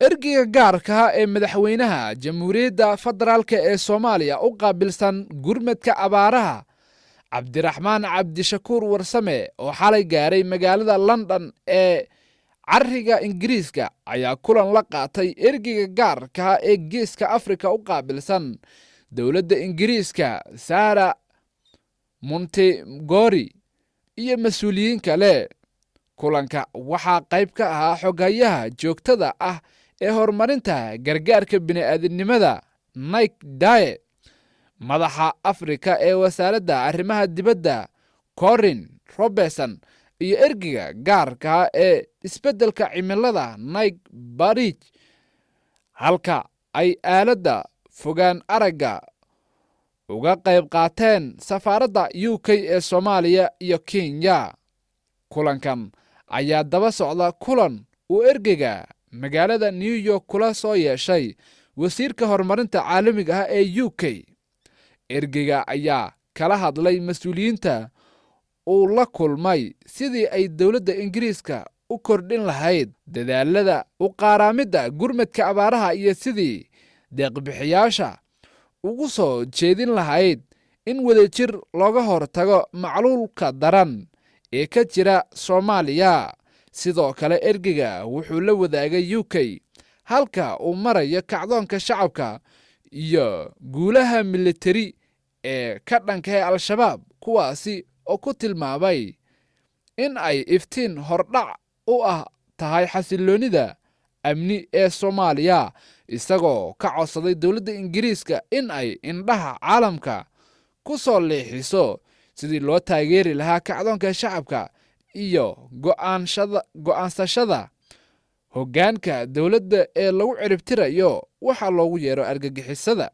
ergeyga gaarka ah ee madaxweynaha jamhuuriyadda federaalk ee Soomaaliya u qaabilsan gurmadka abaaraha Cabdiraxmaan Cabdishakuur Warsame oo xalay gaaray magaalada London ee cariga Ingiriiska ayaa kulan la qaatay ergeyga gaarka ah ee Geeska Afrika u qaabilsan dowladda Ingiriiska Sarah Montgomery iyo mas'uuliyiin kale. kulanka waxaa qayb ka ahaa xogayaha joogtada ah ee horumarinta gargaarka bini'aadanimada Nick Daye, madaxa Afrika ee wasaaradda arrimaha dibadda Corin Robertson iyo ergeyga gaarka ah ee isbeddelka cimilada Nick Barich, halka ay aaladda fogaan aragga uga qayb qaateen safaaradda UK ee Soomaaliya iyo Kenya. kulankan ayaa daba socda kulan uu ergeyga magaalada New York kula soo yeeshay wasiirka horumarinta caalamiga ah ee UK. ergeyga ayaa kala hadlay mas'uuliyiinta uu la kulmay sidii ay dowladda Ingiriiska u kordhin lahayd dadaalada u qaaraamidda gurmadka abaaraha iyo sidii deeq-bixiyaasha ugu soo jeedin lahayd in wadajir looga hortago macluulka daran ee ka jira Soomaaliya. sidoo kale ergeyga wuxuu la wadaagay UK halka uu marayo kacdoonka shacabka iyo guulaha militari ee ka dhanka Al-Shabaab, kuwaasi oo ku tilmaamay in ay iftiin hordhac u ah tahay xasiloonida amni ee Soomaaliya, isagoo ka codsaday dowladda Ingiriiska in ay indhaha caalamka ku soo leexiso sidii loo taageeri lahaa kacdoonka shacabka iyo go'aansashada hoggaanka dowladda ee lagu ciribtirayo waxa loogu yeero argagixisada.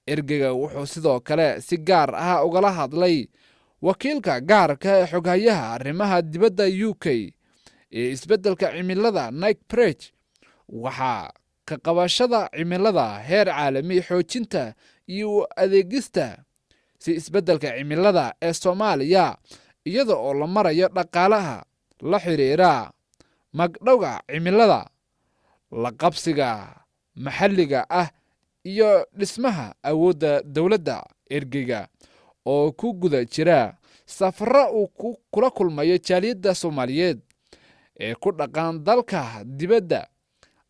ergeyga wuxuu sidoo kale si gaar ah ugala hadlay wakiilka gaarka ee xogayaha arrimaha dibadda UK ee isbeddelka cimilada Nick Barich, waxaa ka qabashada cimilada heer caalami, xoojinta iyo adeegista si isbeddelka cimilada ee Soomaaliya iyada oo la marayo dhaqaalaha la xiriira magdhowga cimilada, la qabsiga maxalliga ah iyo dhismaha awoodda dowladda. ergeyga oo ku guda jira safarro uu kula kulmayo jaaliyadda Soomaaliyeed ee ku dhaqan dalka dibadda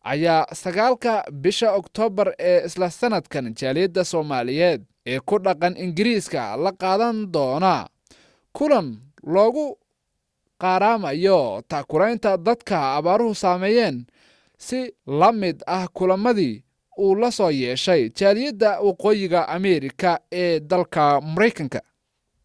ayaa 9 bisha Oktoobar ee isla sanadkan jaaliyadda Soomaaliyeed ee ku dhaqan Ingiriiska la qaadan doona kulan loogu qaaraamayo taakulaynta dadka abaaruhu saameeyeen, si la mid ah kulamadii uu la soo yeeshay jaaliyadda waqooyiga Ameerika ee dalka Mareykanka.